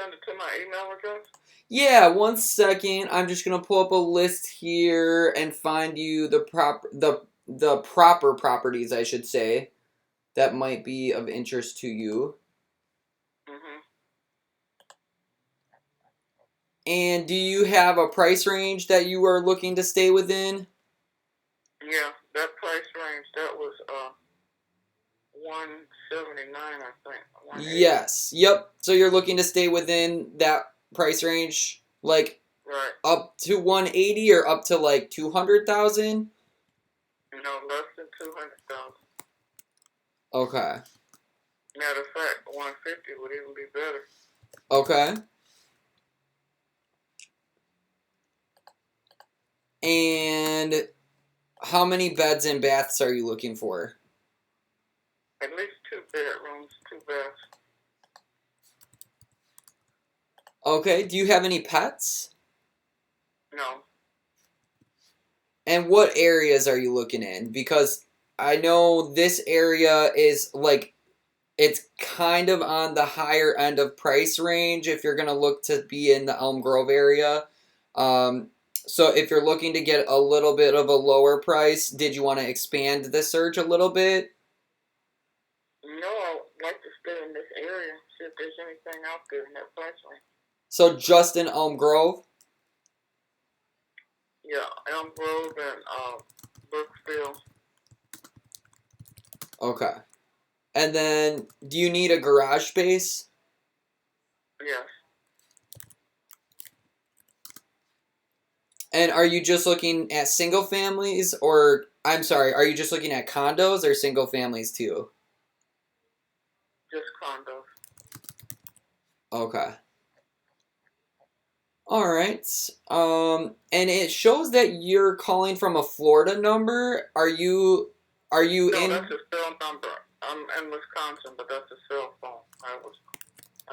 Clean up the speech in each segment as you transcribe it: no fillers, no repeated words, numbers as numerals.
send it to my email address? Yeah, one second. I'm just gonna pull up a list here and find you the proper properties, I should say, that might be of interest to you. Mm-hmm. And do you have a price range that you are looking to stay within? Yeah, that price range, that was 179, I think. 180. Yes. Yep. So you're looking to stay within that price range, like Right. up to 180 or up to like 200,000? No, less than 200,000. Okay. Matter of fact, 150 would even be better. Okay. And how many beds and baths are you looking for? At least 2 bedrooms, 2 baths. Okay. Do you have any pets? No. And what areas are you looking in? Because I know this area is like it's kind of on the higher end of price range if you're going to look to be in the Elm Grove area. Um, so if you're looking to get a little bit of a lower price, did you want to expand the search a little bit? No, I'd like to stay in this area, see if there's anything out there in that price range. So just in Elm Grove? Yeah, Elm Grove and Brookfield. Okay. And then do you need a garage space? Yes. And are you just looking at single families or I'm sorry, are you just looking at condos or single families too? Just condos. Okay. All right. And it shows that you're calling from a Florida number. Are you No, in? that's a cell number. I'm in Wisconsin, but that's a cell phone. I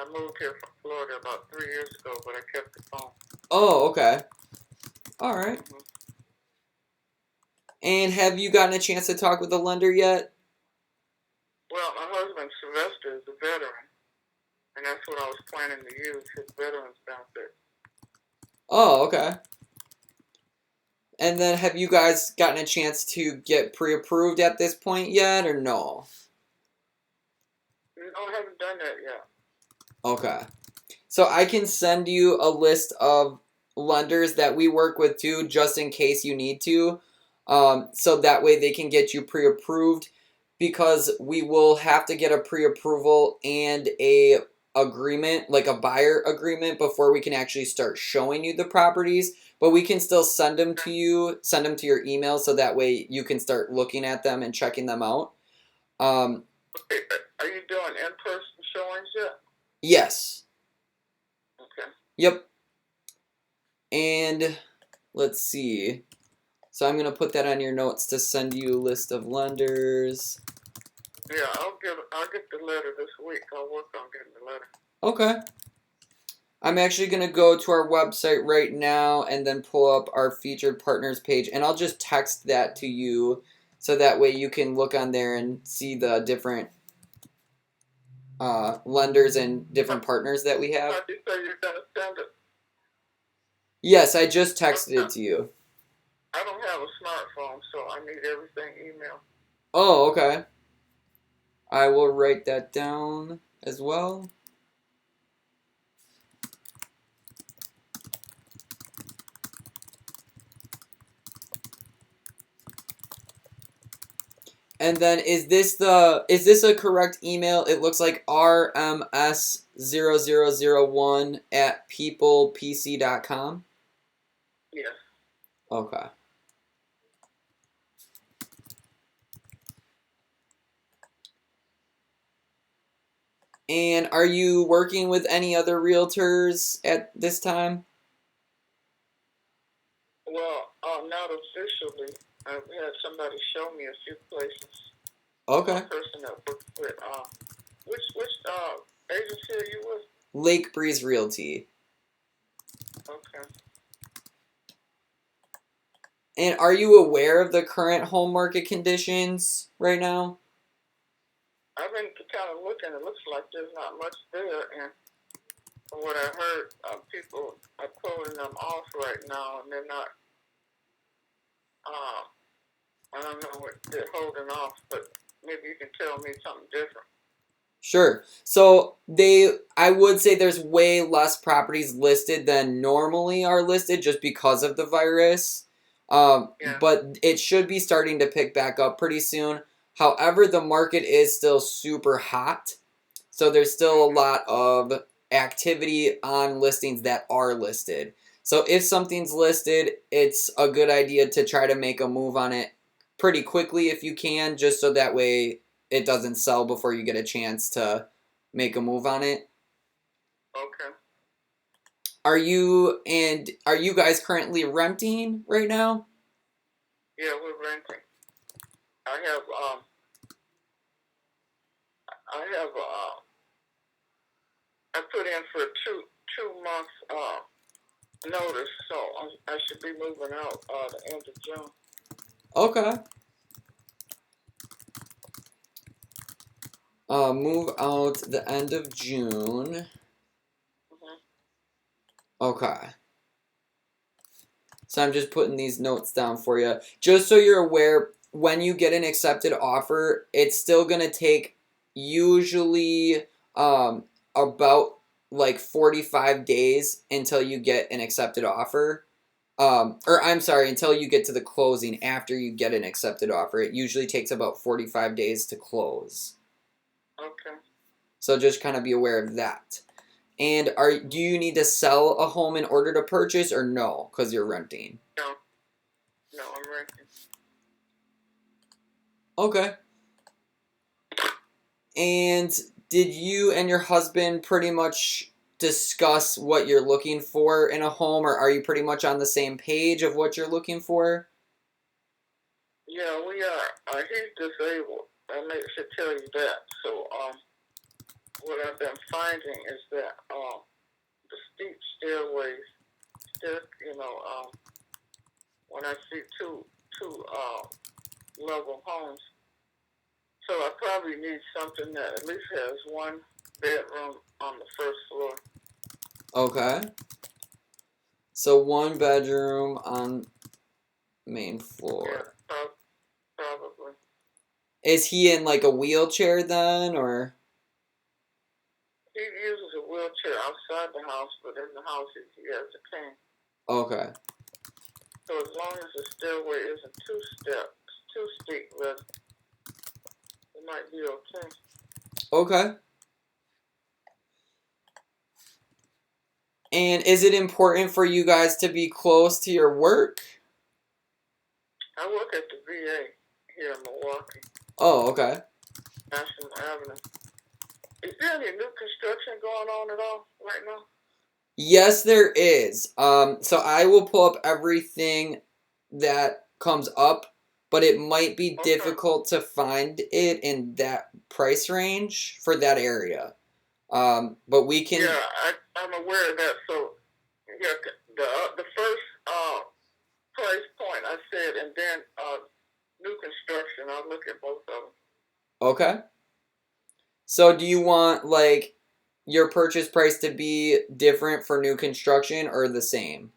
moved here from Florida about 3 years ago, but I kept the phone. Oh, okay. All right. Mm-hmm. And have you gotten a chance to talk with the lender yet? Well, my husband Sylvester is a veteran, and that's what I was planning to use, his veterans benefit. Oh, okay. And then have you guys gotten a chance to get pre-approved at this point yet or no? No, I haven't done that yet. Okay. So I can send you a list of lenders that we work with too, just in case you need to. So that way they can get you pre-approved because we will have to get a pre-approval and a agreement, like a buyer agreement, before we can actually start showing you the properties. But we can still send them to you, send them to your email, so that way you can start looking at them and checking them out. Okay, are you doing in-person showings yet? Yes. Okay. Yep. And let's see. So I'm going to put that on your notes to send you a list of lenders. Yeah, I'll get the letter this week. I'll work on getting the letter. Okay. I'm actually going to go to our website right now and then pull up our featured partners page. And I'll just text that to you so that way you can look on there and see the different lenders and different partners that we have. How do you say you're going to send it? Yes, I just texted it to you. I don't have a smartphone, so I need everything email. Oh, okay. I will write that down as well. And then is this a correct email? It looks like rms0001 at peoplepc.com. Yes. Okay. And are you working with any other realtors at this time? Well, not officially. I've had somebody show me a few places. Okay. A person that works with which agency are you with? Lake Breeze Realty. Okay. And are you aware of the current home market conditions right now? I've been kind of looking. It looks like there's not much there, and from what I heard, people are pulling them off right now, and they're not. Uh, I don't know what they're holding off, but maybe you can tell me something different. Sure. So I would say there's way less properties listed than normally are listed just because of the virus. Yeah. But it should be starting to pick back up pretty soon. However, the market is still super hot. So there's still a lot of activity on listings that are listed. So if something's listed, it's a good idea to try to make a move on it pretty quickly if you can, just so that way it doesn't sell before you get a chance to make a move on it. Okay. Are you guys currently renting right now? Yeah, we're renting. I have I have I put in for two months notice, so I should be moving out the end of June. Okay. Move out the end of June. Mhm. Okay. So I'm just putting these notes down for you. Just so you're aware, when you get an accepted offer, it's still going to take usually about like 45 days until you get an accepted offer. Or I'm sorry, until you get to the closing after you get an accepted offer. It usually takes about 45 days to close. Okay. So just kind of be aware of that. And do you need to sell a home in order to purchase or no? Because you're renting. No, no, I'm renting. Okay. And did you and your husband pretty much discuss what you're looking for in a home, or are you pretty much on the same page of what you're looking for? Yeah, we are. He's disabled. Should tell you that. So, what I've been finding is that the steep stairways, still, when I see two level homes, so I probably need something that at least has one bedroom on the first floor. Okay. So 1 bedroom on main floor. Yeah, probably. Is he in like a wheelchair then, or? He uses a wheelchair outside the house, but in the house he has a cane. Okay. So as long as the stairway isn't too steep, but it might be okay. Okay. And is it important for you guys to be close to your work? I work at the VA here in Milwaukee, Oh, okay. National Avenue. Is there any new construction going on at all right now? Yes, there is. So I will pull up everything that comes up, but it might be Okay. difficult to find it in that price range for that area. But we can. Yeah, I'm aware of that. So, yeah, the first price point I said, and then new construction. I'll look at both of them. Okay. So do you want like your purchase price to be different for new construction or the same?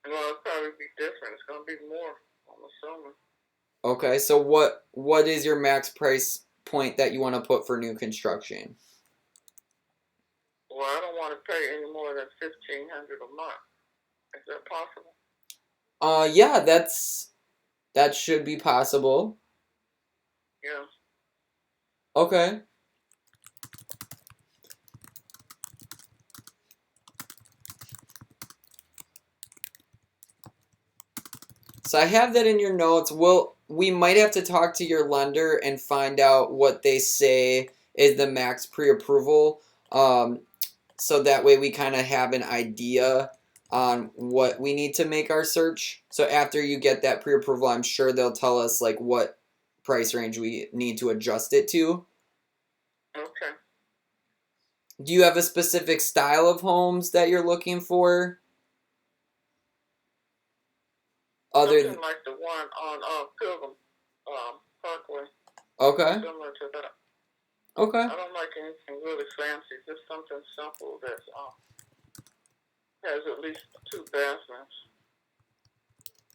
Well, it'll probably be different. It's gonna be more, I'm assuming. Okay. So what is your max price point that you want to put for new construction? Well, I don't want to pay any more than $1,500 a month. Is that possible? Yeah, that should be possible. Yeah. Okay. So I have that in your notes. We might have to talk to your lender and find out what they say is the max pre-approval. So that way we kind of have an idea on what we need to make our search. So after you get that pre-approval, I'm sure they'll tell us like what price range we need to adjust it to. Okay. Do you have a specific style of homes that you're looking for? Something like the one on Pilgrim Parkway. Okay. Similar to that. Okay. I don't like anything really fancy. Just something simple that has at least 2 bathrooms.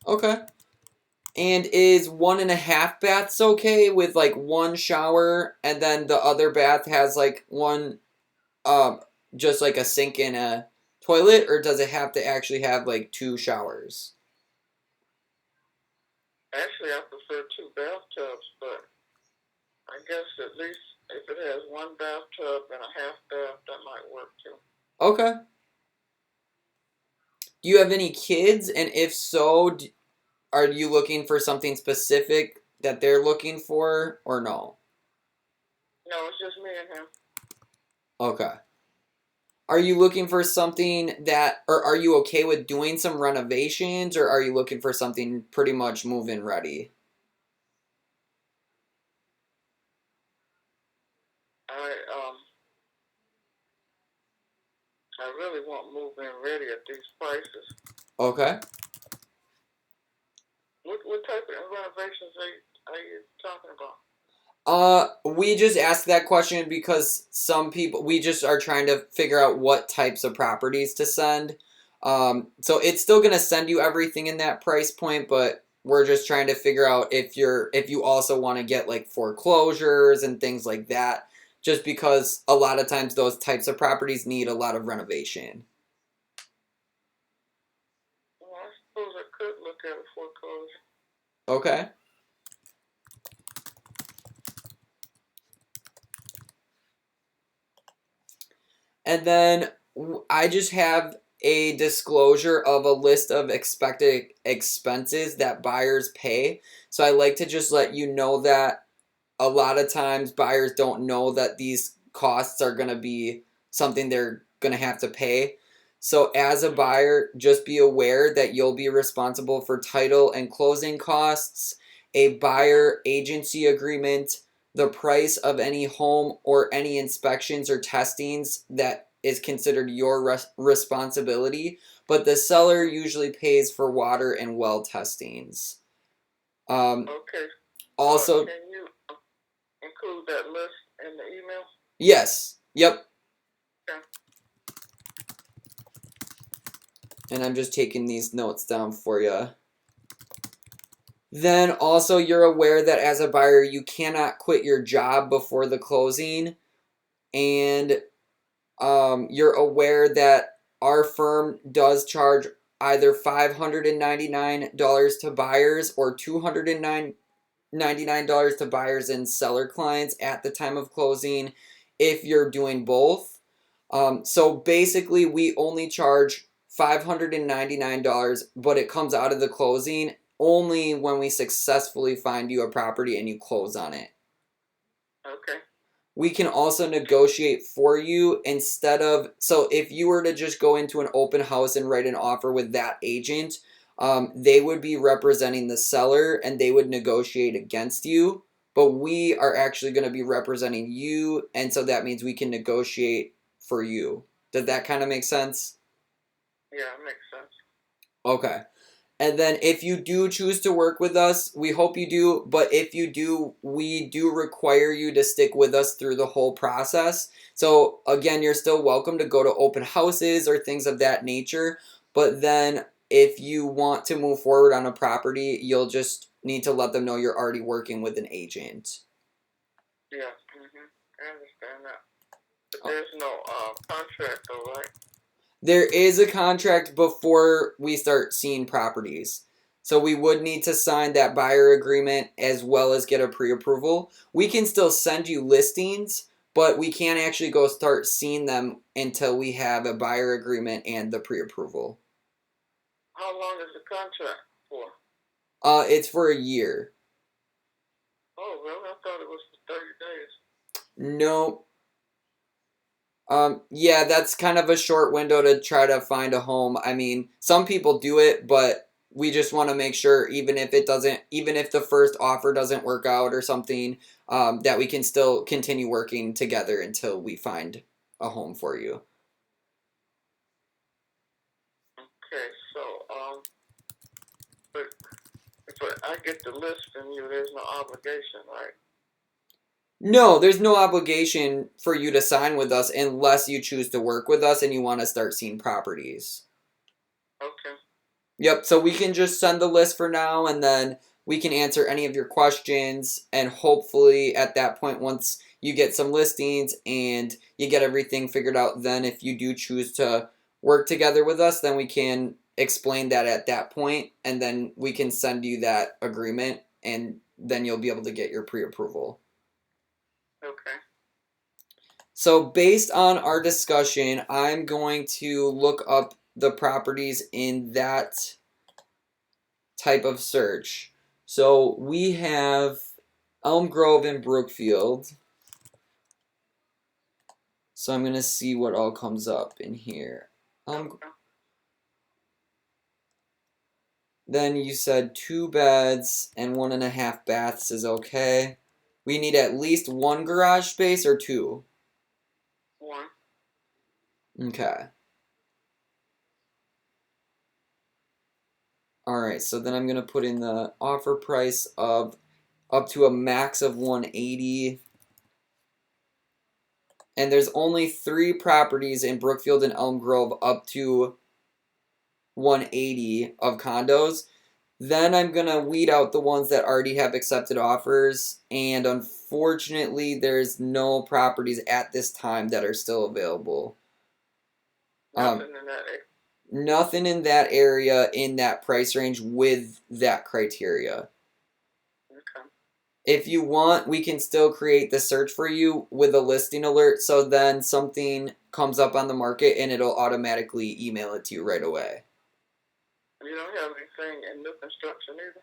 Okay. And is 1.5 baths okay with like one shower and then the other bath has like one um just like a sink and a toilet, or does it have to actually have like 2 showers? Actually, I prefer 2 bathtubs, but I guess at least if it has one bathtub and a half bath, that might work too. Okay. Do you have any kids? And if so, are you looking for something specific that they're looking for or no? No, it's just me and him. Okay. Are you looking for something that, or are you okay with doing some renovations, or are you looking for something pretty much move-in ready? I um I really want move-in ready at these prices. Okay. What type of renovations are you talking about? We just asked that question because some people, we just are trying to figure out what types of properties to send. So it's still gonna send you everything in that price point, but we're just trying to figure out if you also want to get like foreclosures and things like that, just because a lot of times those types of properties need a lot of renovation. Well, I suppose I could look at a foreclosure. Okay. And then I just have a disclosure of a list of expected expenses that buyers pay. So I like to just let you know that a lot of times buyers don't know that these costs are going to be something they're going to have to pay. So as a buyer, just be aware that you'll be responsible for title and closing costs, a buyer agency agreement, the price of any home or any inspections or testings that is considered your responsibility, but the seller usually pays for water and well testings. Okay. Also, Can you include that list in the email? yes. Yep. Okay. And I'm just taking these notes down for you. Then also you're aware that as a buyer you cannot quit your job before the closing, and you're aware that our firm does charge either $599 to buyers or $299 to buyers and seller clients at the time of closing if you're doing both. So basically, we only charge $599, but it comes out of the closing only when we successfully find you a property and you close on it. Okay. We can also negotiate for you instead of, so if you were to just go into an open house and write an offer with that agent, they would be representing the seller and they would negotiate against you. But we are actually going to be representing you, and so that means we can negotiate for you. Does that kind of make sense? Yeah, it makes sense. Okay. And then if you do choose to work with us, we hope you do, but if you do, we do require you to stick with us through the whole process. So again, you're still welcome to go to open houses or things of that nature, but then if you want to move forward on a property, you'll just need to let them know you're already working with an agent. Yeah. I understand that. But there's no contract, though, right? There is a contract before we start seeing properties. So we would need to sign that buyer agreement as well as get a pre-approval. We can still send you listings, but we can't actually go start seeing them until we have a buyer agreement and the pre-approval. How long is the contract for? It's for a year. Oh, really? I thought it was for 30 days. No. Yeah, that's kind of a short window to try to find a home. I mean, some people do it, but we just want to make sure, even if the first offer doesn't work out or something, that we can still continue working together until we find a home for you. Okay, so, but if I get the list from you, there's no obligation, right? No, there's no obligation for you to sign with us unless you choose to work with us and you want to start seeing properties. Okay. Yep, so we can just send the list for now and then we can answer any of your questions and hopefully at that point once you get some listings and you get everything figured out, then if you do choose to work together with us, then we can explain that at that point and then we can send you that agreement and then you'll be able to get your pre-approval. Okay. So based on our discussion, I'm going to look up the properties in that type of search. So we have Elm Grove and Brookfield. So I'm going to see what all comes up in here. Okay. Then you said 2 beds and 1.5 baths is okay. We need at least 1 garage space or 2? 1. Okay. Alright, so then I'm going to put in the offer price of up to a max of 180. And there's only 3 properties in Brookfield and Elm Grove up to 180 of condos. Then I'm going to weed out the ones that already have accepted offers. And unfortunately, there's no properties at this time that are still available. Nothing in that area. Nothing in that area in that price range with that criteria. Okay. If you want, we can still create the search for you with a listing alert so then something comes up on the market and it'll automatically email it to you right away. You don't have anything in new construction either?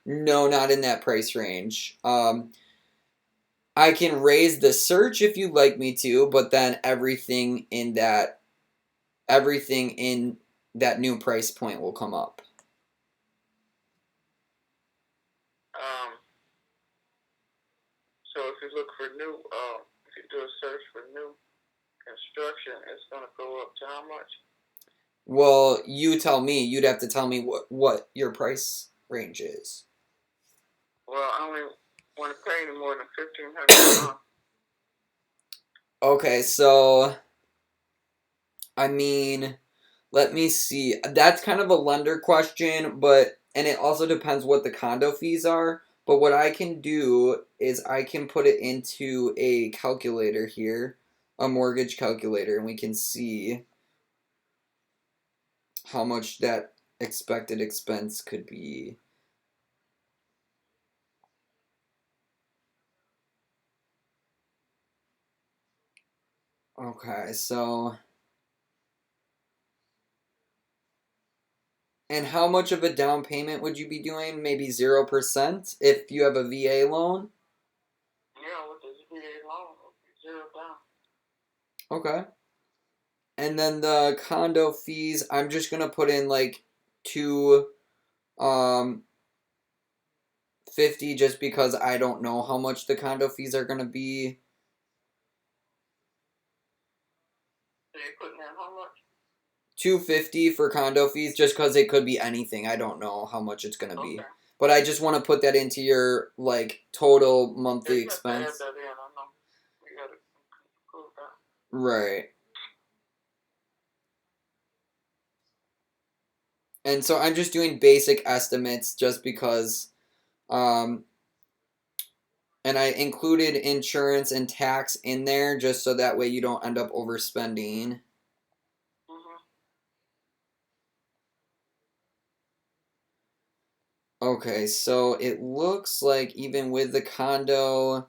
No, not in that price range. I can raise the search if you'd like me to, but then everything in that new price point will come up. So if you look for new, if you do a search for new construction, it's going to go up to how much? Well, you tell me. You'd have to tell me what your price range is. Well, I only want to pay any more than $1,500 a month. Okay, so I mean, let me see. That's kind of a lender question, and it also depends what the condo fees are. But what I can do is I can put it into a calculator here, a mortgage calculator, and we can see how much that expected expense could be. Okay, so and how much of a down payment would you be doing? Maybe 0% if you have a VA loan? Yeah, with this VA loan, it'll be 0 down. Okay. And then the condo fees, I'm just gonna put in like 250 just because I don't know how much the condo fees are gonna be. So you're putting in how much? 250 for condo fees just because it could be anything. I don't know how much it's gonna be. Okay. But I just want to put that into your like total monthly Yeah, you have to add expense. that in, I know. You got to prove that. Right. And so I'm just doing basic estimates just because um and I included insurance and tax in there just so that way you don't end up overspending. Mm-hmm. Okay, so it looks like even with the condo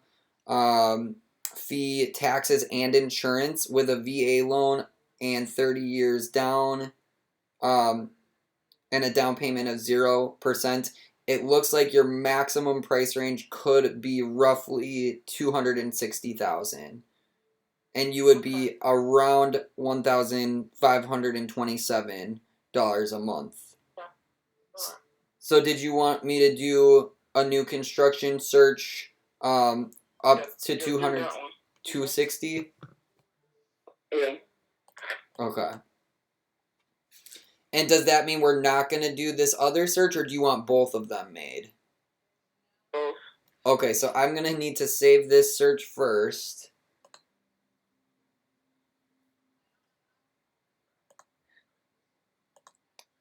fee, taxes, and insurance with a VA loan and 30 years down um, and a down payment of 0%, it looks like your maximum price range could be roughly 260,000, and you would be around $1,527 a month. Right. So did you want me to do a new construction search up to 200, 260? Yeah. Okay. And does that mean we're not going to do this other search, or do you want both of them made? Both. Okay, so I'm going to need to save this search first.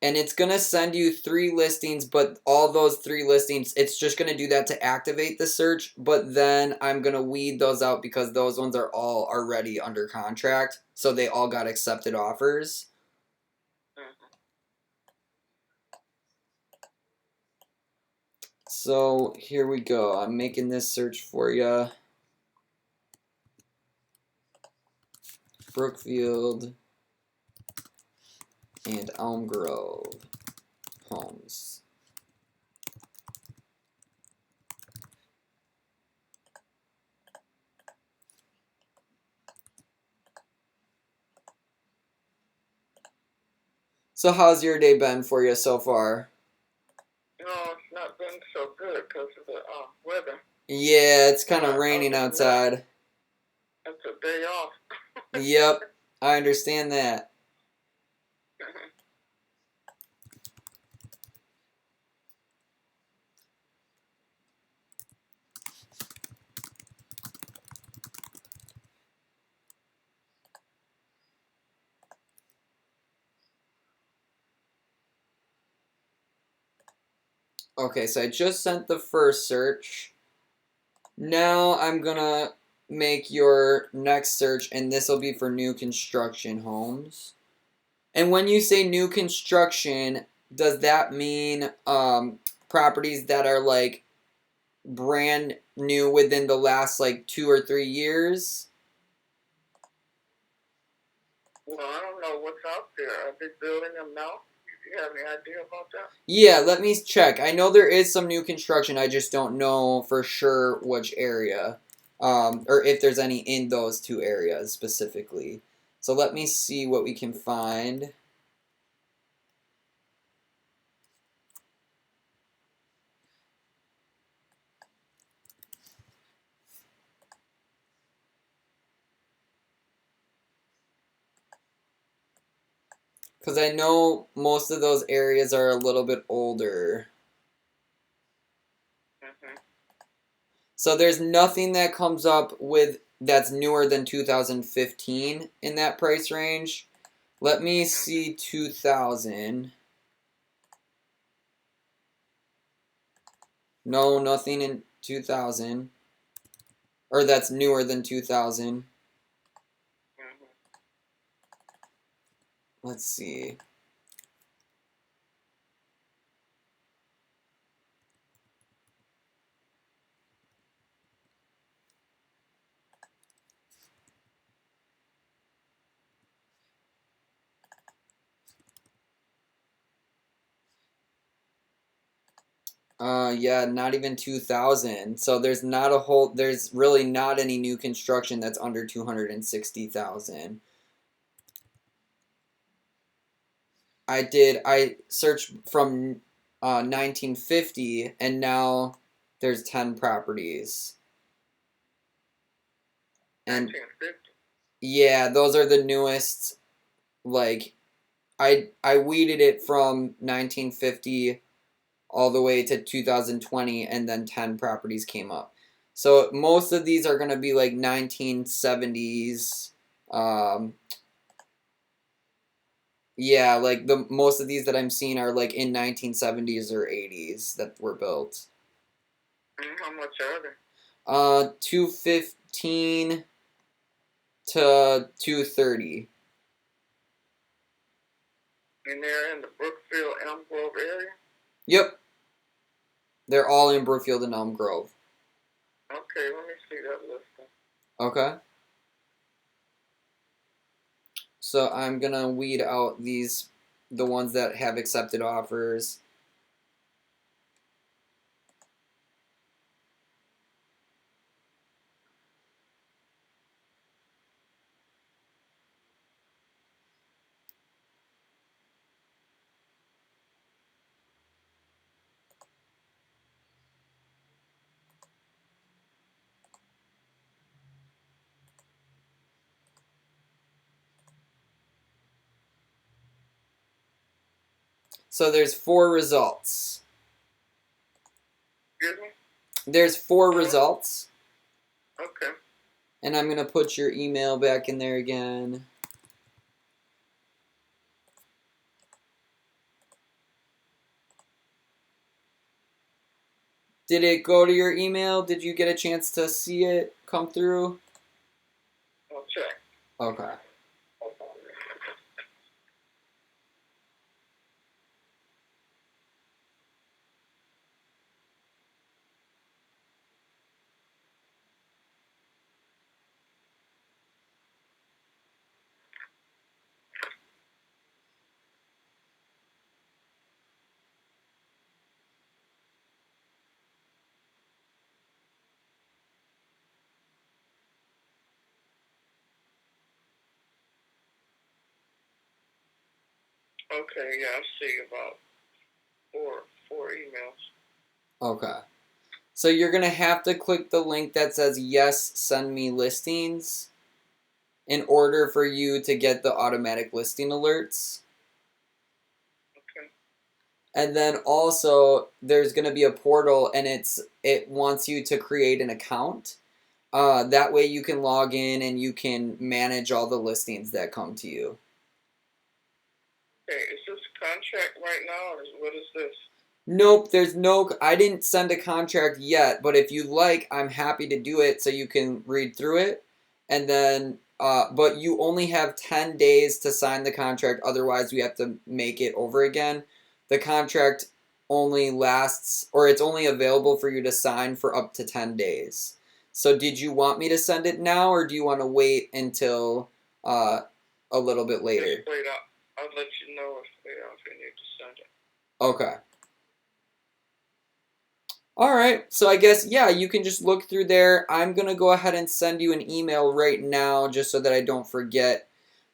And it's going to send you 3 listings, but all those 3 listings, it's just going to do that to activate the search. But then I'm going to weed those out because those ones are all already under contract. So they all got accepted offers. So here we go. I'm making this search for you. Brookfield and Elm Grove homes. So how's your day been for you so far? No, it's not been so good because of the weather. Yeah, it's kind of raining outside. It's a day off. Yep, I understand that. Okay, so I just sent the first search. Now I'm gonna make your next search, and this will be for new construction homes. And when you say new construction, does that mean properties that are like brand new within the last like 2 or 3 years? Well, I don't know what's out there. Are they building them now? Do you have any idea about that? Yeah, let me check. I know there is some new construction. I just don't know for sure which area, or if there's any in those 2 areas specifically. So let me see what we can find. Because I know most of those areas are a little bit older. So there's nothing that comes up with that's newer than 2015 in that price range. Let me see 2000. No, nothing in 2000. Or that's newer than 2000. Let's see. Yeah, not even 2000. So there's really not any new construction that's under 260,000. I searched from 1950 and now there's 10 properties. And 1950. yeah, those are the newest. Like I weeded it from 1950 all the way to 2020 and then 10 properties came up. So most of these are going to be like 1970s. Yeah, like the most of these that I'm seeing are like in 1970s or 80s that were built. And how much are they? 215 to 230. And they're in the Brookfield Elm Grove area? Yep. They're all in Brookfield and Elm Grove. Okay, let me see that listing. Okay. So I'm gonna weed out the ones that have accepted offers. So there's 4 results. Excuse me? There's 4 results. Okay. And I'm going to put your email back in there again. Did it go to your email? Did you get a chance to see it come through? I'll check. Okay. Okay, yeah, I see about four emails. Okay. So you're going to have to click the link that says yes, send me listings in order for you to get the automatic listing alerts. Okay. And then also there's going to be a portal and it wants you to create an account. That way you can log in and you can manage all the listings that come to you. Okay, is this a contract right now, or what is this? Nope, I didn't send a contract yet, but if you like, I'm happy to do it so you can read through it. And then, but you only have 10 days to sign the contract, otherwise we have to make it over again. The contract only lasts, or it's only available for you to sign for up to 10 days. So did you want me to send it now, or do you want to wait until a little bit later? Just wait up. I'll let you know if you need to send it. Okay. All right, so I guess, yeah, you can just look through there. I'm going to go ahead and send you an email right now just so that I don't forget.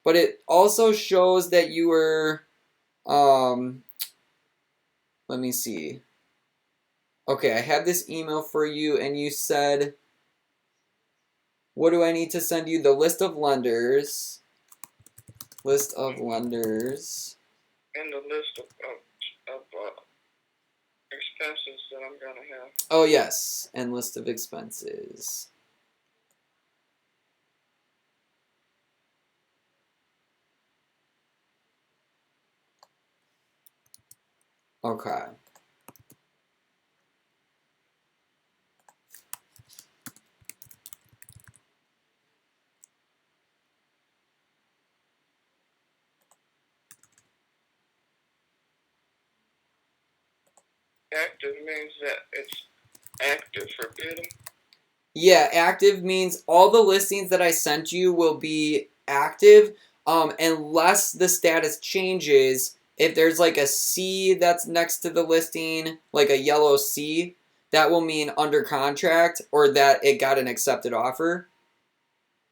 But it also shows that you were, let me see. Okay, I have this email for you, and you said, what do I need to send you? The list of lenders. List of lenders. And the list of expenses that I'm going to have. Oh, yes, and list of expenses. Okay. Active means that it's active for bidding. Yeah, active means all the listings that I sent you will be active, unless the status changes. If there's like a C that's next to the listing, like a yellow C, that will mean under contract or that it got an accepted offer.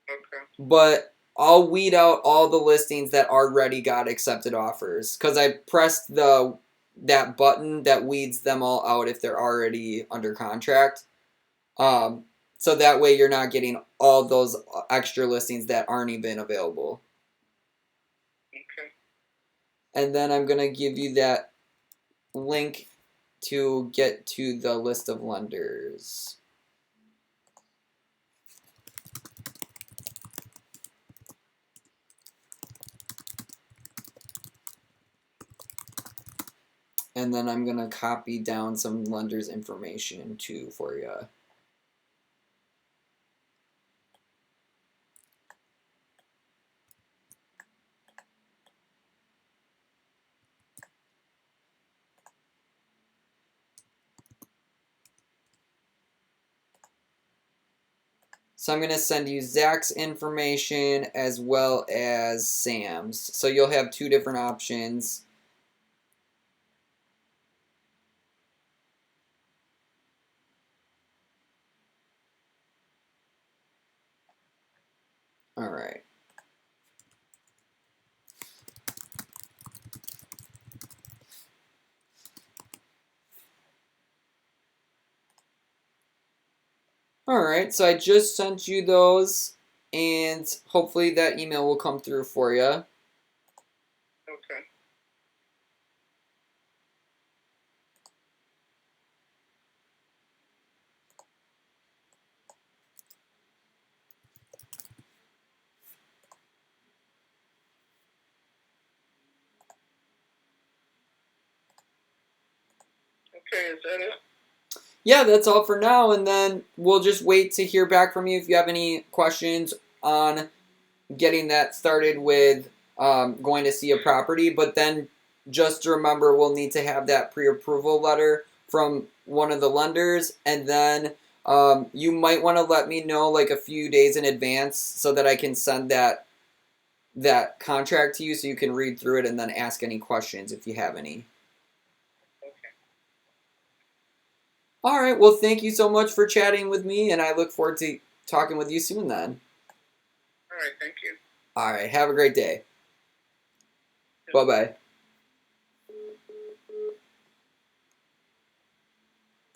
Okay. But I'll weed out all the listings that already got accepted offers because I pressed that button that weeds them all out if they're already under contract. Um, so that way you're not getting all those extra listings that aren't even available. Okay. And then I'm going to give you that link to get to the list of lenders. And then I'm going to copy down some lenders information too for you. So I'm going to send you Zach's information as well as Sam's. So you'll have 2 different options. All right. All right, so I just sent you those, and hopefully that email will come through for you. Okay. Okay, is that it? Yeah, that's all for now, and then we'll just wait to hear back from you if you have any questions on getting that started with going to see a property. But then just remember, we'll need to have that pre-approval letter from one of the lenders, and then you might want to let me know like a few days in advance so that I can send that contract to you so you can read through it and then ask any questions if you have any. Okay. All right, well, thank you so much for chatting with me, and I look forward to talking with you soon then. All right, thank you. All right, have a great day. Good. Bye-bye.